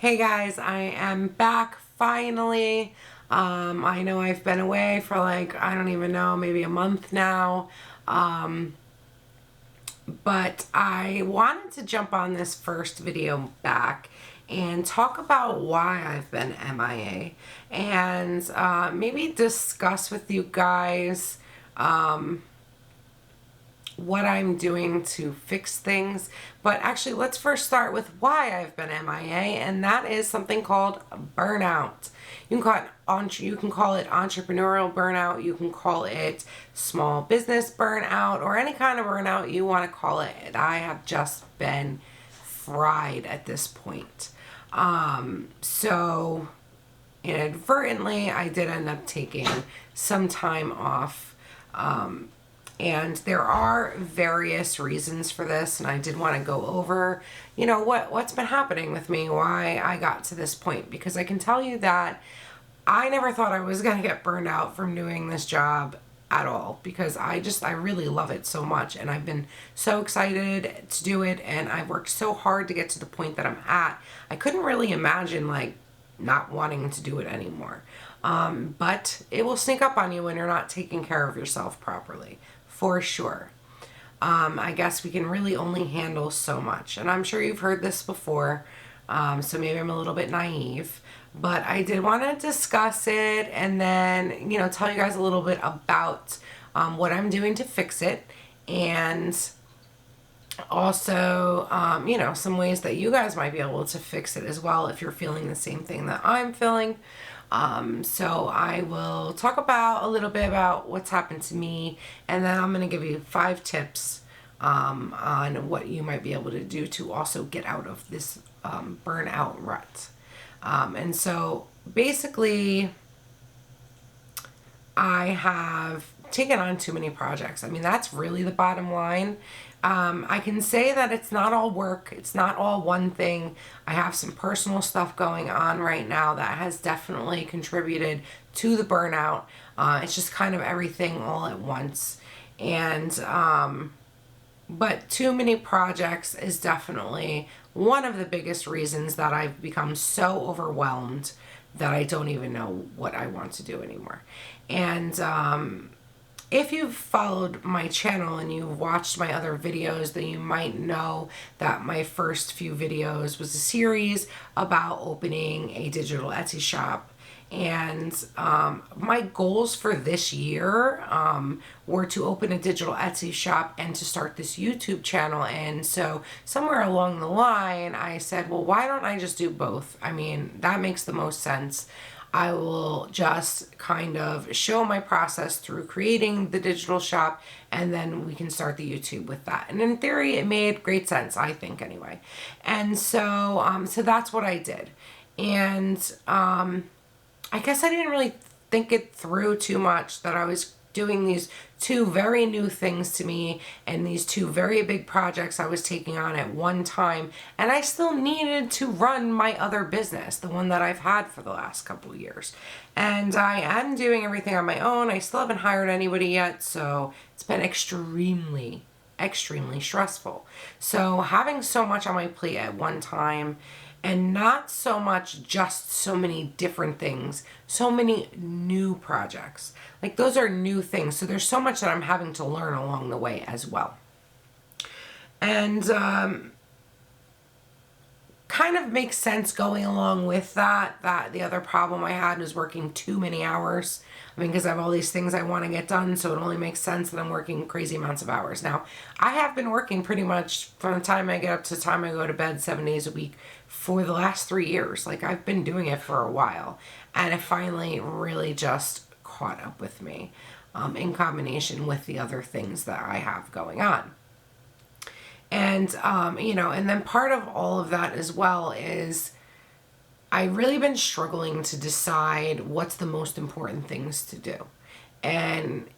Hey guys, I am back finally. I know I've been away for I don't even know, maybe a month now. Um, but I wanted to jump on this first video back and talk about why I've been MIA and maybe discuss with you guys what I'm doing to fix things. But actually, let's first start with why I've been MIA, and that is something called burnout. You can call it entrepreneurial burnout, you can call it small business burnout, or any kind of burnout you want to call it. I have just been fried at this point. So inadvertently, I did end up taking some time off. And there are various reasons for this, and I did want to go over, what's been happening with me, why I got to this point, because I can tell you that I never thought I was going to get burned out from doing this job at all, because I really love it so much, and I've been so excited to do it, and I've worked so hard to get to the point that I'm at. I couldn't really imagine not wanting to do it anymore. But it will sneak up on you when you're not taking care of yourself properly, for sure. I guess we can really only handle so much. And I'm sure you've heard this before, so maybe I'm a little bit naive. But I did want to discuss it and then, tell you guys a little bit about what I'm doing to fix it. And also, some ways that you guys might be able to fix it as well if you're feeling the same thing that I'm feeling. So I will talk about a little bit about what's happened to me, and then I'm going to give you 5 tips on what you might be able to do to also get out of this burnout rut. And so basically, I have taken on too many projects. I mean, that's really the bottom line. I can say that it's not all work. It's not all one thing. I have some personal stuff going on right now that has definitely contributed to the burnout. It's just kind of everything all at once. And, but too many projects is definitely one of the biggest reasons that I've become so overwhelmed that I don't even know what I want to do anymore. And, if you've followed my channel and you've watched my other videos, then you might know that my first few videos was a series about opening a digital Etsy shop. And my goals for this year were to open a digital Etsy shop and to start this YouTube channel. And so somewhere along the line, I said, well, why don't I just do both? I mean, that makes the most sense. I will just kind of show my process through creating the digital shop, and then we can start the YouTube with that. And in theory, it made great sense, I think, anyway. And so, so that's what I did. And I guess I didn't really think it through too much that I was doing these 2 very new things to me and these 2 very big projects I was taking on at one time, and I still needed to run my other business, the one that I've had for the last couple of years. And I am doing everything on my own. I still haven't hired anybody yet, so it's been extremely stressful. So having so much on my plate at one time, and not so much just so many different things, so many new projects. Like, those are new things. So there's so much that I'm having to learn along the way as well. And kind of makes sense going along with that the other problem I had was working too many hours. I mean, because I have all these things I want to get done, so it only makes sense that I'm working crazy amounts of hours. Now, I have been working pretty much from the time I get up to the time I go to bed 7 days a week for the last 3 years. Like, I've been doing it for a while, and it finally really just caught up with me in combination with the other things that I have going on. And, and then part of all of that as well is I've really been struggling to decide what's the most important things to do. And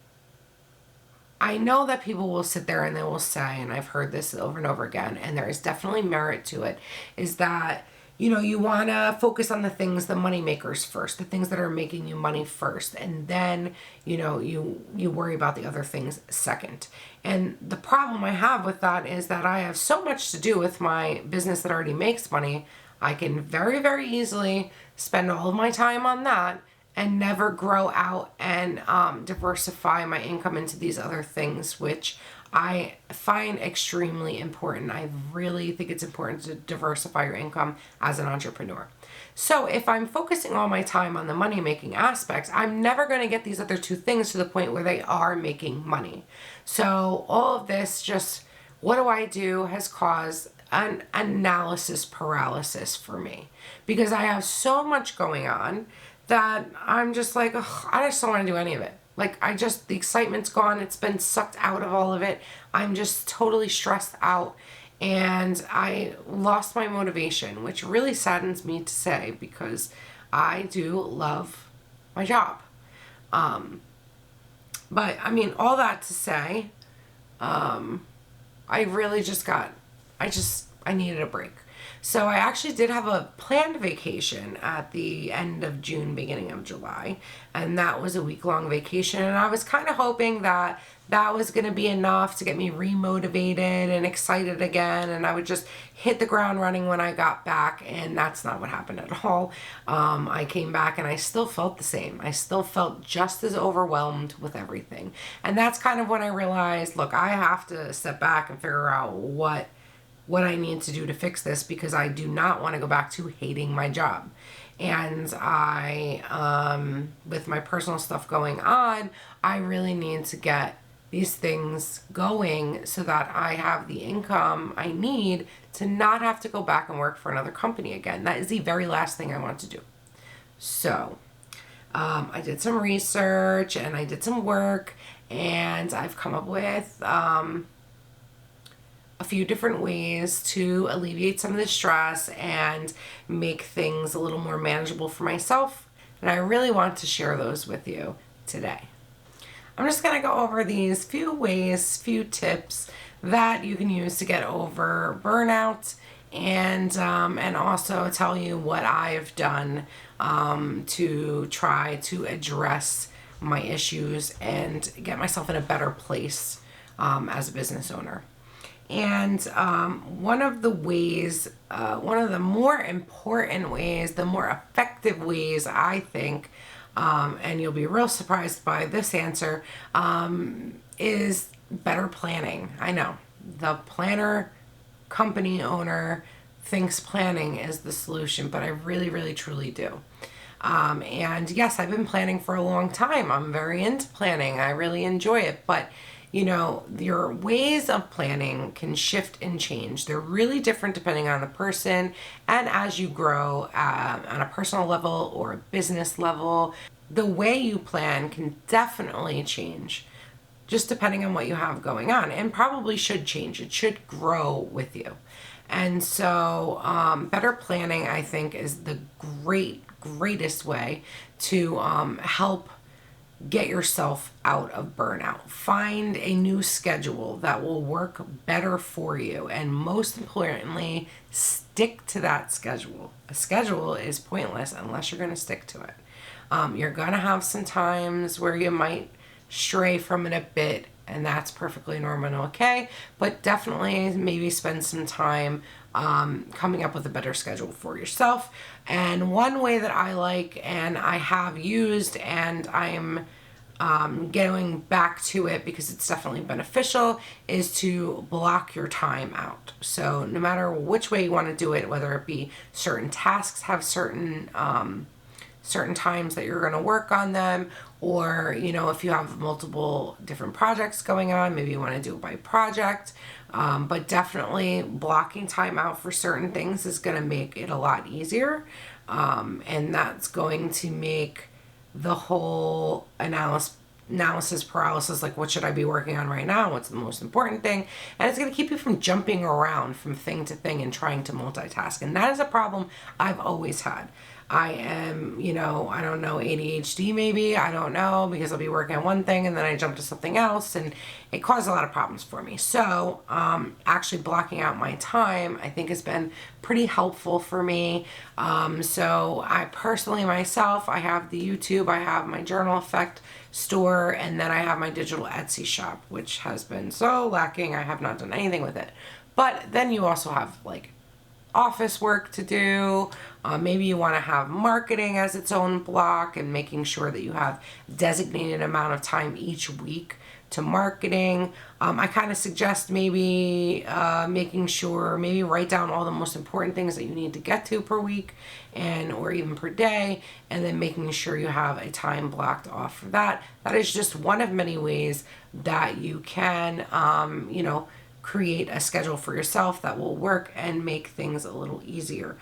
I know that people will sit there and they will say, and I've heard this over and over again, and there is definitely merit to it, is that, you want to focus on the things, the money makers first, the things that are making you money first, and then, you worry about the other things second. And the problem I have with that is that I have so much to do with my business that already makes money. I can very, very easily spend all of my time on that and never grow out and diversify my income into these other things, which I find extremely important. I really think it's important to diversify your income as an entrepreneur. So if I'm focusing all my time on the money making aspects, I'm never going to get these other two things to the point where they are making money. So all of this, just what do I do, has caused an analysis paralysis for me, because I have so much going on that I'm just like, ugh, I just don't want to do any of it. Like, the excitement's gone. It's been sucked out of all of it. I'm just totally stressed out. And I lost my motivation, which really saddens me to say, because I do love my job. But I mean, all that to say, I really just I needed a break. So I actually did have a planned vacation at the end of June, beginning of July, and that was a week-long vacation. And I was kind of hoping that that was going to be enough to get me remotivated and excited again, and I would just hit the ground running when I got back, and that's not what happened at all. I came back and I still felt the same. I still felt just as overwhelmed with everything. And that's kind of when I realized, look, I have to step back and figure out what I need to do to fix this, because I do not want to go back to hating my job. And with my personal stuff going on, I really need to get these things going so that I have the income I need to not have to go back and work for another company again. That is the very last thing I want to do. So I did some research and I did some work, and I've come up with a few different ways to alleviate some of the stress and make things a little more manageable for myself. And I really want to share those with you today. I'm just going to go over these few ways, few tips that you can use to get over burnout, and also tell you what I've done to try to address my issues and get myself in a better place as a business owner. And one of the ways, one of the more important ways, the more effective ways, I think, and you'll be real surprised by this answer, is better planning. I know the planner company owner thinks planning is the solution, but I really, really, truly do. And yes, I've been planning for a long time. I'm very into planning. I really enjoy it, but your ways of planning can shift and change. They're really different depending on the person, and as you grow on a personal level or a business level, the way you plan can definitely change just depending on what you have going on, and probably should change. It should grow with you. And so better planning, I think, is the greatest way to help get yourself out of burnout. Find a new schedule that will work better for you, and most importantly, stick to that schedule. A schedule is pointless unless you're going to stick to it. You're going to have some times where you might stray from it a bit, and that's perfectly normal and okay, but definitely maybe spend some time coming up with a better schedule for yourself. And one way that I like, and I have used, and I'm going back to it because it's definitely beneficial, is to block your time out. So no matter which way you want to do it, whether it be certain tasks have certain times that you're going to work on them, or if you have multiple different projects going on, maybe you want to do it by project. But definitely blocking time out for certain things is going to make it a lot easier. And that's going to make the whole analysis paralysis, like what should I be working on right now? What's the most important thing? And it's going to keep you from jumping around from thing to thing and trying to multitask. And that is a problem I've always had. I am, I don't know, ADHD maybe, I don't know, because I'll be working on one thing and then I jump to something else, and it caused a lot of problems for me. So actually blocking out my time, I think, has been pretty helpful for me. So I personally myself, I have the YouTube, I have my Journal Effect store, and then I have my digital Etsy shop, which has been so lacking. I have not done anything with it. But then you also have like office work to do. Maybe you want to have marketing as its own block and making sure that you have designated amount of time each week to marketing. I kind of suggest maybe making sure, maybe write down all the most important things that you need to get to per week or even per day, and then making sure you have a time blocked off for that. That is just one of many ways that you can, create a schedule for yourself that will work and make things a little easier.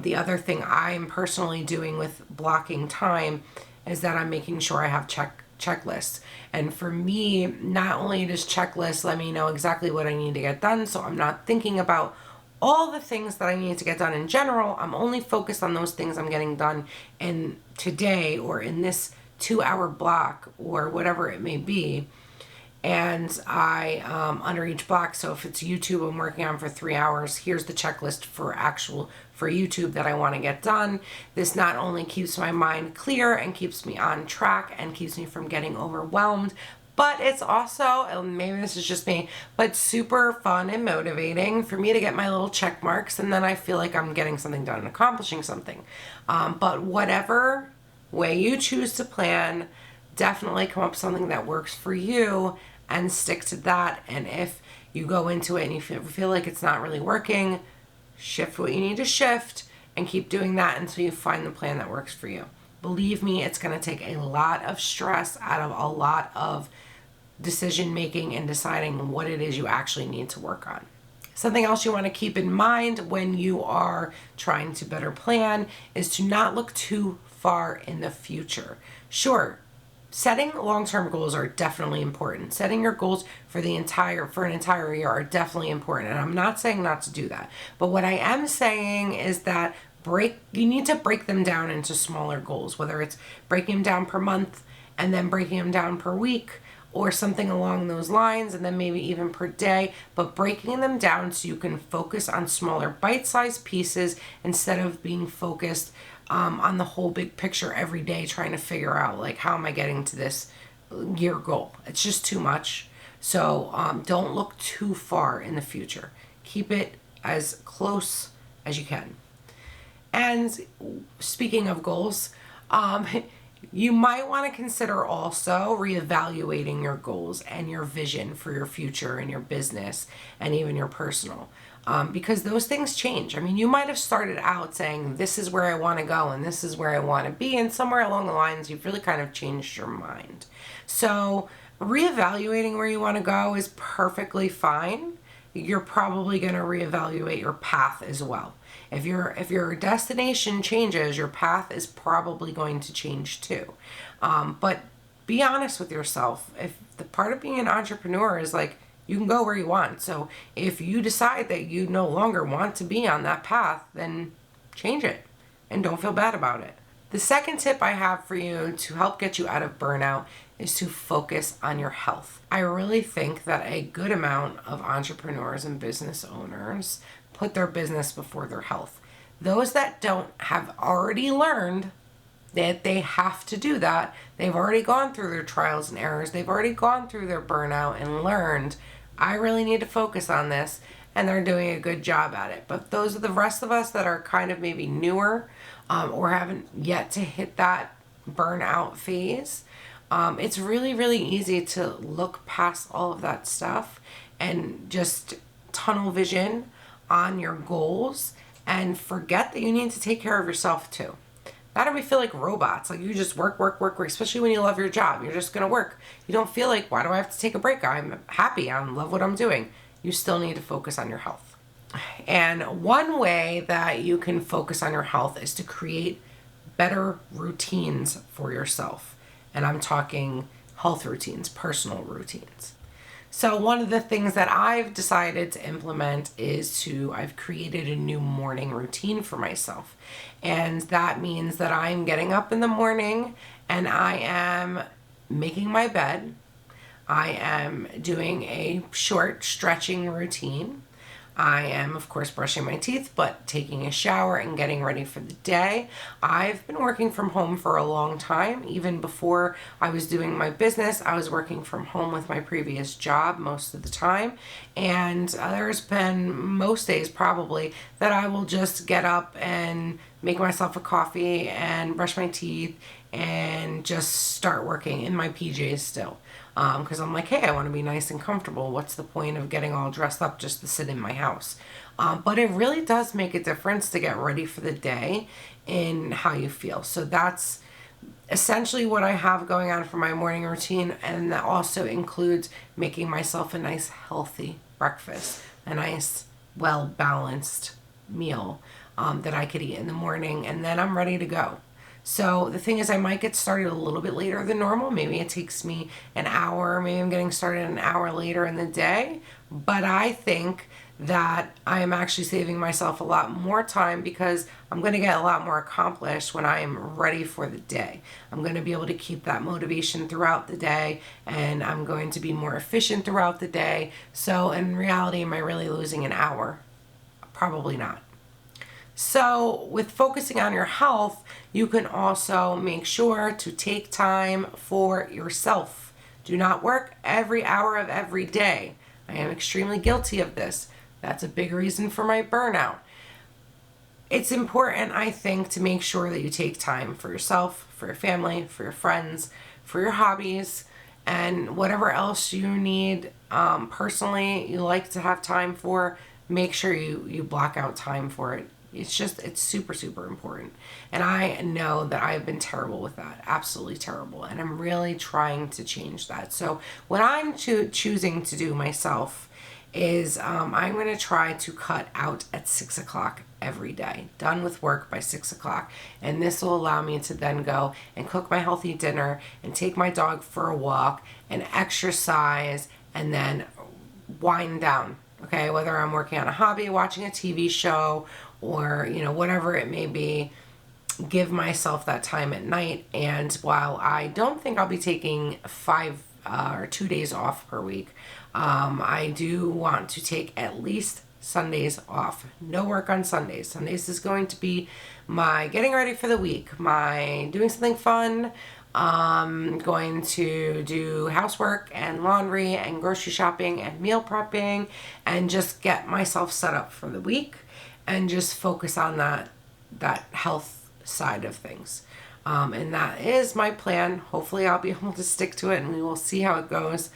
The other thing I'm personally doing with blocking time is that I'm making sure I have checklists. And for me, not only does checklists let me know exactly what I need to get done, so I'm not thinking about all the things that I need to get done in general. I'm only focused on those things I'm getting done in today or in this 2-hour block or whatever it may be. And I, under each block, so if it's YouTube I'm working on for 3 hours, here's the checklist for YouTube that I want to get done. This not only keeps my mind clear and keeps me on track and keeps me from getting overwhelmed, but it's also, and maybe this is just me, but super fun and motivating for me to get my little check marks, and then I feel like I'm getting something done and accomplishing something. But whatever way you choose to plan, definitely come up with something that works for you and stick to that. And if you go into it and you feel like it's not really working, shift what you need to shift and keep doing that until you find the plan that works for you. Believe me, it's going to take a lot of stress out of a lot of decision making and deciding what it is you actually need to work on. Something else you want to keep in mind when you are trying to better plan is to not look too far in the future. Sure, setting long-term goals are definitely important. Setting your goals for an entire year are definitely important. And I'm not saying not to do that. But what I am saying is that you need to break them down into smaller goals, whether it's breaking them down per month and then breaking them down per week or something along those lines, and then maybe even per day, but breaking them down so you can focus on smaller bite-sized pieces instead of being focused on the whole big picture every day, trying to figure out like, how am I getting to this year goal? It's just too much. So don't look too far in the future. Keep it as close as you can. And speaking of goals, you might want to consider also reevaluating your goals and your vision for your future and your business and even your personal. Because those things change. I mean, you might have started out saying, this is where I want to go and this is where I want to be. And somewhere along the lines, you've really kind of changed your mind. So reevaluating where you want to go is perfectly fine. You're probably going to reevaluate your path as well. If your destination changes, your path is probably going to change too. But be honest with yourself. If the part of being an entrepreneur is like, you can go where you want. So if you decide that you no longer want to be on that path, then change it and don't feel bad about it. The second tip I have for you to help get you out of burnout is to focus on your health. I really think that a good amount of entrepreneurs and business owners put their business before their health. Those that don't have already learned that they have to do that. They've already gone through their trials and errors. They've already gone through their burnout and learned, I really need to focus on this, and they're doing a good job at it. But those are the rest of us that are kind of maybe newer or haven't yet to hit that burnout phase. It's really, really easy to look past all of that stuff and just tunnel vision on your goals and forget that you need to take care of yourself too. Not that we feel like robots, like you just work, especially when you love your job. You're just going to work. You don't feel like, why do I have to take a break? I'm happy. I love what I'm doing. You still need to focus on your health. And one way that you can focus on your health is to create better routines for yourself. And I'm talking health routines, personal routines. So one of the things that I've decided to implement is I've created a new morning routine for myself. And that means that I'm getting up in the morning and I am making my bed. I am doing a short stretching routine. I am, of course, brushing my teeth, but taking a shower and getting ready for the day. I've been working from home for a long time. Even before I was doing my business, I was working from home with my previous job most of the time. And there's been most days probably that I will just get up and make myself a coffee and brush my teeth and just start working in my PJs still. Because I'm like, hey, I want to be nice and comfortable. What's the point of getting all dressed up just to sit in my house? But it really does make a difference to get ready for the day in how you feel. So that's essentially what I have going on for my morning routine. And that also includes making myself a nice, healthy breakfast, a nice, well-balanced meal that I could eat in the morning. And then I'm ready to go. So the thing is, I might get started a little bit later than normal. Maybe it takes me an hour. Maybe I'm getting started an hour later in the day. But I think that I am actually saving myself a lot more time because I'm going to get a lot more accomplished when I am ready for the day. I'm going to be able to keep that motivation throughout the day, and I'm going to be more efficient throughout the day. So in reality, am I really losing an hour? Probably not. So with focusing on your health, you can also make sure to take time for yourself. Do not work every hour of every day. I am extremely guilty of this. That's a big reason for my burnout. It's important, I think, to make sure that you take time for yourself, for your family, for your friends, for your hobbies, and whatever else you need personally you like to have time for. Make sure you block out time for it. It's super, super important. And I know that I've been terrible with that, absolutely terrible. And I'm really trying to change that. So what I'm choosing to do myself is I'm going to try to cut out at 6 o'clock every day, done with work by 6 o'clock. And this will allow me to then go and cook my healthy dinner and take my dog for a walk and exercise and then wind down. Okay, whether I'm working on a hobby, watching a TV show, or, whatever it may be, give myself that time at night. And while I don't think I'll be taking 5 or 2 days off per week, I do want to take at least Sundays off. No work on Sundays. Sundays is going to be my getting ready for the week, my doing something fun. Going to do housework and laundry and grocery shopping and meal prepping and just get myself set up for the week and just focus on that health side of things. And that is my plan. Hopefully I'll be able to stick to it and we will see how it goes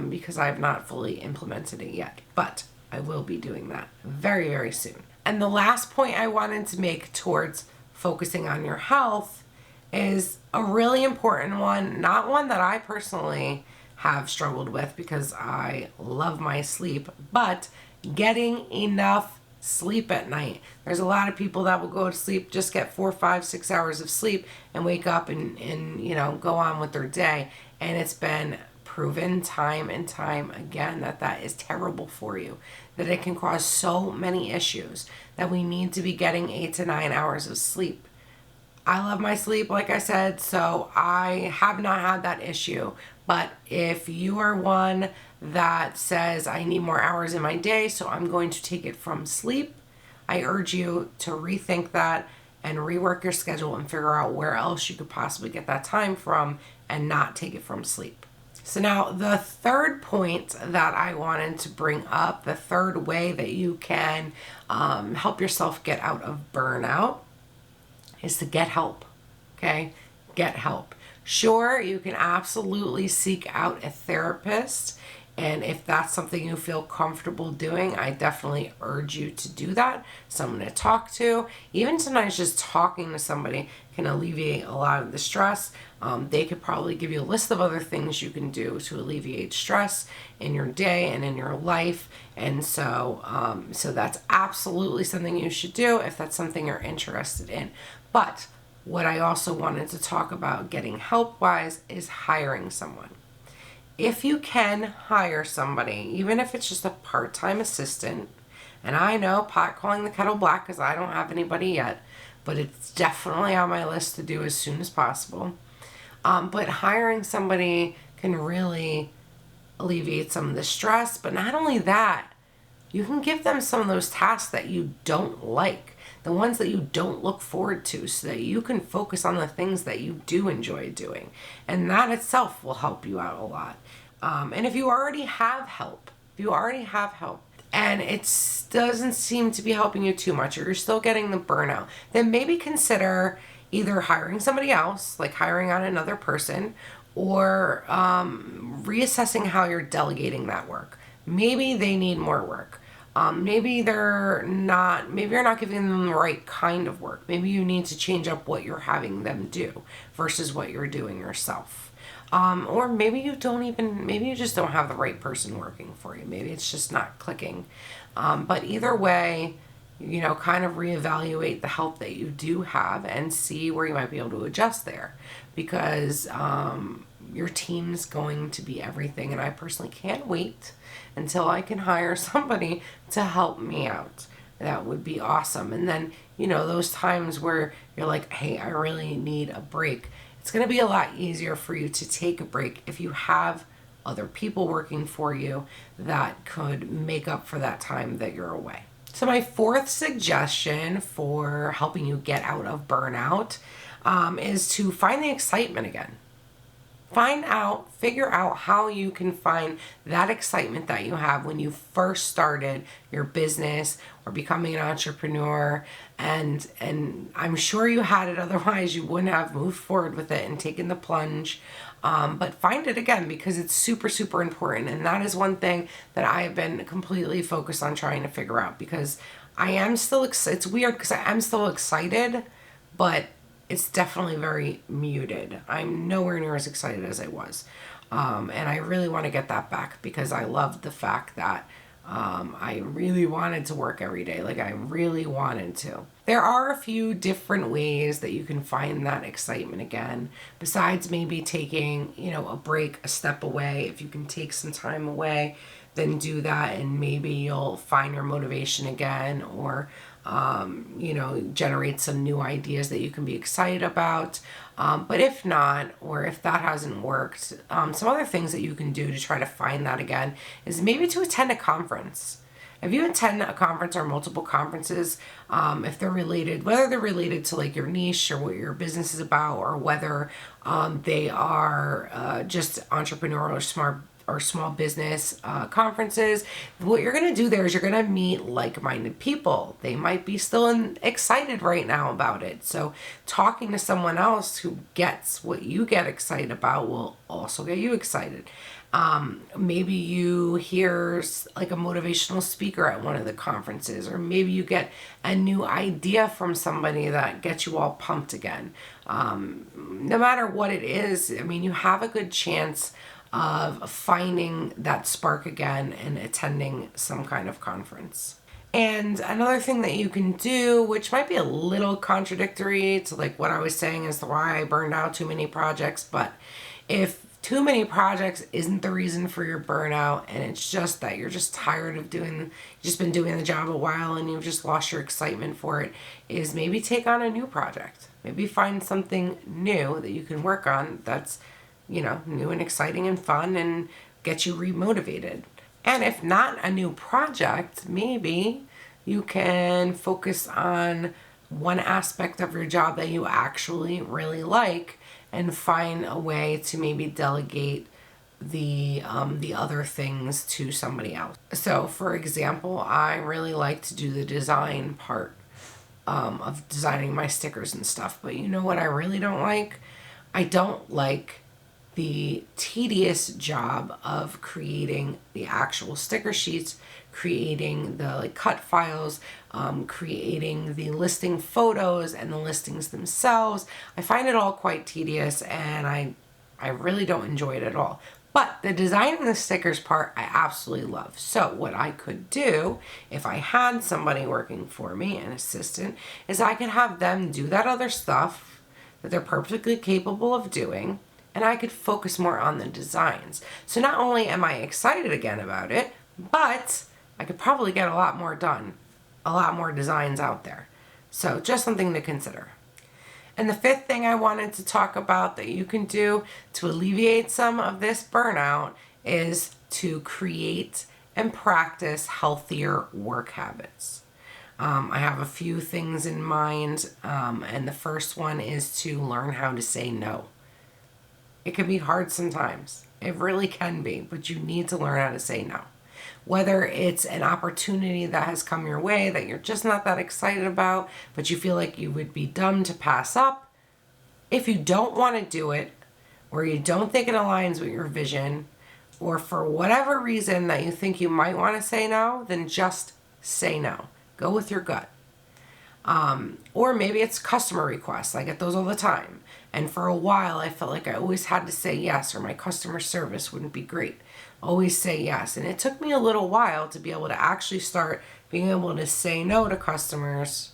because I have not fully implemented it yet. But I will be doing that very, very soon. And the last point I wanted to make towards focusing on your health is a really important one, not one that I personally have struggled with because I love my sleep, but getting enough sleep at night. There's a lot of people that will go to sleep, just get 4, 5, 6 hours of sleep and wake up and go on with their day. And it's been proven time and time again that is terrible for you, that it can cause so many issues, that we need to be getting 8 to 9 hours of sleep. I love my sleep, like I said, so I have not had that issue. But if you are one that says I need more hours in my day, so I'm going to take it from sleep, I urge you to rethink that and rework your schedule and figure out where else you could possibly get that time from and not take it from sleep. So now the third point that I wanted to bring up, the third way that you can help yourself get out of burnout, is to get help. Okay? Get help. Sure, you can absolutely seek out a therapist, and if that's something you feel comfortable doing, I definitely urge you to do that. Someone to talk to. Even sometimes just talking to somebody can alleviate a lot of the stress. They could probably give you a list of other things you can do to alleviate stress in your day and in your life. And so that's absolutely something you should do if that's something you're interested in. But what I also wanted to talk about getting help-wise is hiring someone. If you can hire somebody, even if it's just a part-time assistant, and I know pot calling the kettle black because I don't have anybody yet, but it's definitely on my list to do as soon as possible. But hiring somebody can really alleviate some of the stress, but not only that, You can give them some of those tasks that you don't like, the ones that you don't look forward to, so that you can focus on the things that you do enjoy doing. And that itself will help you out a lot. And if you already have help, and it doesn't seem to be helping you too much, or you're still getting the burnout, then maybe consider either hiring somebody else, like hiring on another person, or reassessing how you're delegating that work. Maybe they need more work. Maybe you're not giving them the right kind of work. Maybe you need to change up what you're having them do versus what you're doing yourself. Or maybe you just don't have the right person working for you. Maybe it's just not clicking. But either way, kind of reevaluate the help that you do have and see where you might be able to adjust there, because your team's going to be everything. And I personally can't wait until I can hire somebody to help me out. That would be awesome. And then, those times where you're like, hey, I really need a break. It's going to be a lot easier for you to take a break if you have other people working for you that could make up for that time that you're away. So my fourth suggestion for helping you get out of burnout is to find the excitement again. Figure out how you can find that excitement that you have when you first started your business or becoming an entrepreneur. And I'm sure you had it, otherwise you wouldn't have moved forward with it and taken the plunge. But find it again, because it's super, super important. And that is one thing that I have been completely focused on trying to figure out, because I am still, it's weird because I am still excited, but it's definitely very muted. I'm nowhere near as excited as I was. And I really want to get that back, because I loved the fact that I really wanted to work every day. Like, I really wanted to. There are a few different ways that you can find that excitement again, besides maybe taking, a break, a step away. If you can take some time away, then do that, and maybe you'll find your motivation again, or generate some new ideas that you can be excited about. But if not, or if that hasn't worked, some other things that you can do to try to find that again is maybe to attend a conference. If you attend a conference or multiple conferences, if they're related, whether they're related to like your niche or what your business is about, or whether they are just entrepreneurial or small business conferences, what you're going to do there is you're going to meet like-minded people. They might be still excited right now about it. So talking to someone else who gets what you get excited about will also get you excited. Maybe you hear like a motivational speaker at one of the conferences, or maybe you get a new idea from somebody that gets you all pumped again. No matter what it is, you have a good chance of finding that spark again and attending some kind of conference. And another thing that you can do, which might be a little contradictory to like what I was saying as to why I burned out too many projects, but if too many projects isn't the reason for your burnout, and it's just that you're just tired of you've just been doing the job a while and you've just lost your excitement for it, is maybe take on a new project. Maybe find something new that you can work on that's new and exciting and fun and get you remotivated. And if not a new project, maybe you can focus on one aspect of your job that you actually really like and find a way to maybe delegate the other things to somebody else. So for example, I really like to do the design part of designing my stickers and stuff. But you know what I really don't like? I don't like the tedious job of creating the actual sticker sheets, creating the cut files, creating the listing photos and the listings themselves. I find it all quite tedious, and I really don't enjoy it at all. But the designing the stickers part, I absolutely love. So what I could do, if I had somebody working for me, an assistant, is I could have them do that other stuff that they're perfectly capable of doing, and I could focus more on the designs. So not only am I excited again about it, but I could probably get a lot more done, a lot more designs out there. So just something to consider. And the fifth thing I wanted to talk about that you can do to alleviate some of this burnout is to create and practice healthier work habits. I have a few things in mind, and the first one is to learn how to say no. It can be hard sometimes. It really can be, but you need to learn how to say no. Whether it's an opportunity that has come your way that you're just not that excited about, but you feel like you would be dumb to pass up, if you don't want to do it, or you don't think it aligns with your vision, or for whatever reason that you think you might want to say no, then just say no. Go with your gut. Or maybe it's customer requests. I get those all the time. And for a while, I felt like I always had to say yes, or my customer service wouldn't be great. Always say yes. And it took me a little while to be able to actually start being able to say no to customers.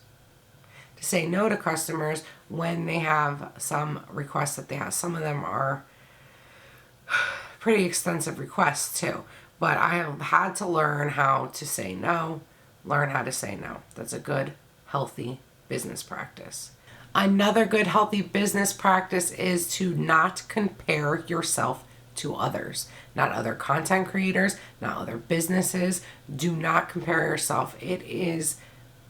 To say no to customers when they have some requests that they have. Some of them are pretty extensive requests too. But I have had to learn how to say no. Learn how to say no. That's a good, healthy business practice. Another good, healthy business practice is to not compare yourself to others. Not other content creators, not other businesses. Do not compare yourself. It is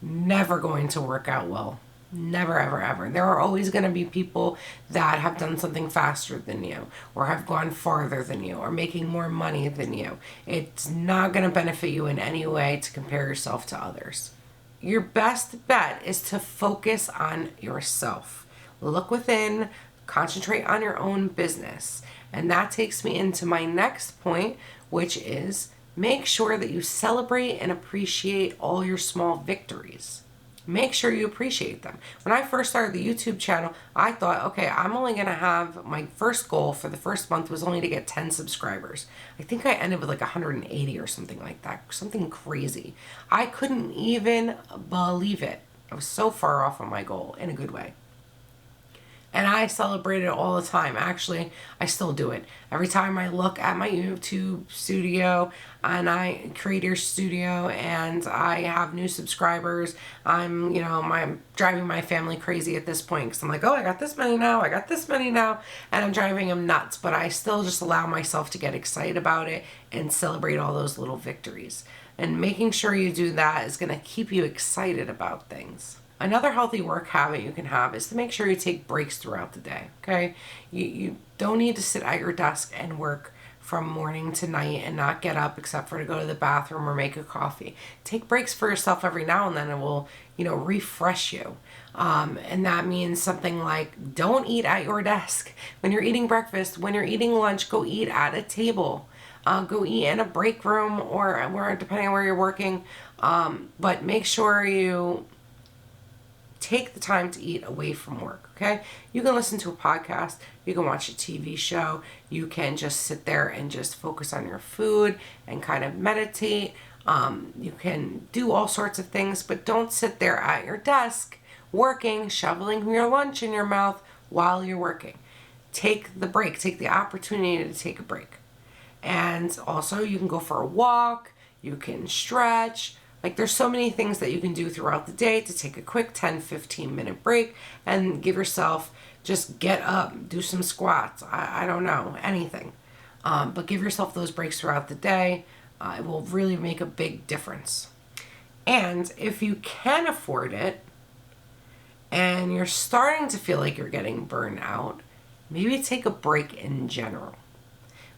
never going to work out well. Never, ever, ever. There are always going to be people that have done something faster than you, or have gone farther than you, or making more money than you. It's not going to benefit you in any way to compare yourself to others. Your best bet is to focus on yourself. Look within, concentrate on your own business. And that takes me into my next point, which is make sure that you celebrate and appreciate all your small victories. Make sure you appreciate them. When I first started the YouTube channel, I thought, okay, I'm only going to have, my first goal for the first month was only to get 10 subscribers. I think I ended with like 180 or something like that. Something crazy. I couldn't even believe it. I was so far off on my goal in a good way. And I celebrate it all the time. Actually, I still do it. Every time I look at my YouTube studio and creator studio and I have new subscribers, I'm driving my family crazy at this point because I'm like, oh, I got this many now, and I'm driving them nuts. But I still just allow myself to get excited about it and celebrate all those little victories. And making sure you do that is going to keep you excited about things. Another healthy work habit you can have is to make sure you take breaks throughout the day, okay? You don't need to sit at your desk and work from morning to night and not get up except for to go to the bathroom or make a coffee. Take breaks for yourself every now and then. It will, refresh you. And that means something like don't eat at your desk. When you're eating breakfast, when you're eating lunch, go eat at a table. Go eat in a break room or depending on where you're working. But make sure you take the time to eat away from work, okay? You can listen to a podcast, you can watch a TV show, you can just sit there and just focus on your food and kind of meditate. You can do all sorts of things, but don't sit there at your desk working, shoveling your lunch in your mouth while you're working. Take the break, take the opportunity to take a break. And also you can go for a walk, you can stretch. Like there's so many things that you can do throughout the day to take a quick 10-15 minute break and give yourself, just get up, do some squats. I don't know, anything. But give yourself those breaks throughout the day. It will really make a big difference. And if you can afford it and you're starting to feel like you're getting burned out, maybe take a break in general.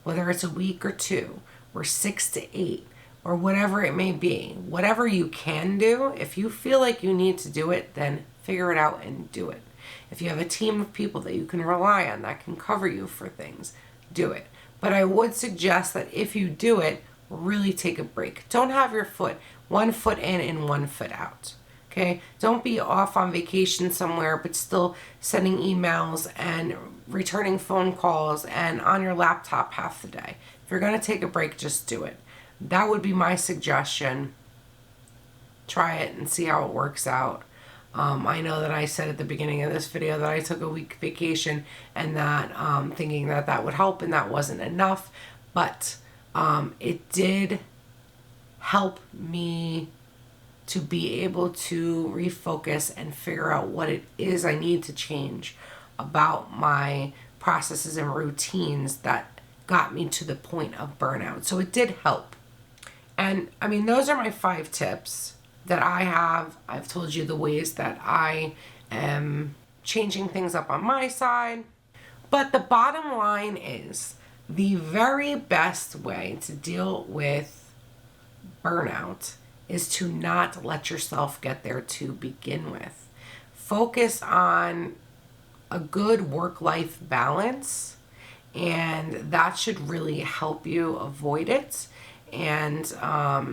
Whether it's a week or 2 or 6 to 8. Or whatever it may be, whatever you can do, if you feel like you need to do it, then figure it out and do it. If you have a team of people that you can rely on that can cover you for things, do it. But I would suggest that if you do it, really take a break. Don't have your one foot in and one foot out. Okay? Don't be off on vacation somewhere, but still sending emails and returning phone calls and on your laptop half the day. If you're going to take a break, just do it. That would be my suggestion. Try it and see how it works out. I know that I said at the beginning of this video that I took a week vacation and that thinking that would help, and that wasn't enough. But it did help me to be able to refocus and figure out what it is I need to change about my processes and routines that got me to the point of burnout. So it did help. And I mean, those are my 5 tips that I have. I've told you the ways that I am changing things up on my side. But the bottom line is the very best way to deal with burnout is to not let yourself get there to begin with. Focus on a good work-life balance, and that should really help you avoid it. And I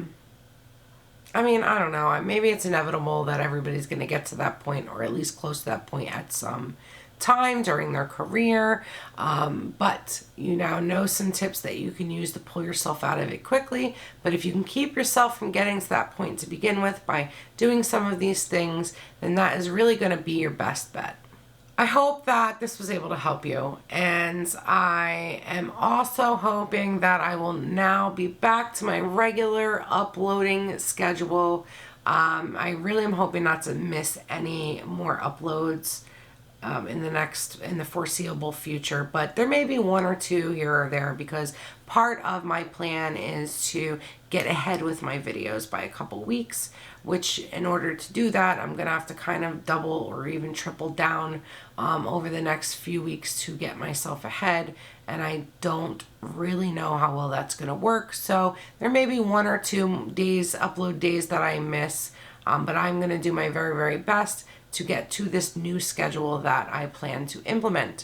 mean, I don't know, maybe it's inevitable that everybody's going to get to that point, or at least close to that point at some time during their career. But you now know some tips that you can use to pull yourself out of it quickly. But if you can keep yourself from getting to that point to begin with by doing some of these things, then that is really going to be your best bet. I hope that this was able to help you, and I am also hoping that I will now be back to my regular uploading schedule. I really am hoping not to miss any more uploads in the foreseeable future, but there may be 1 or 2 here or there, because part of my plan is to get ahead with my videos by a couple weeks, which in order to do that, I'm gonna have to kind of double or even triple down over the next few weeks to get myself ahead, and I don't really know how well that's gonna work. So there may be 1 or 2 days, upload days, that I miss, but I'm gonna do my very, very best to get to this new schedule that I plan to implement.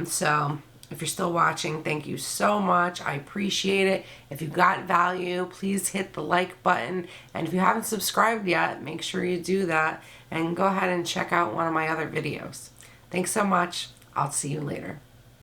So if you're still watching, thank you so much. I appreciate it. If you got value, please hit the like button. And if you haven't subscribed yet, make sure you do that. And go ahead and check out one of my other videos. Thanks so much. I'll see you later.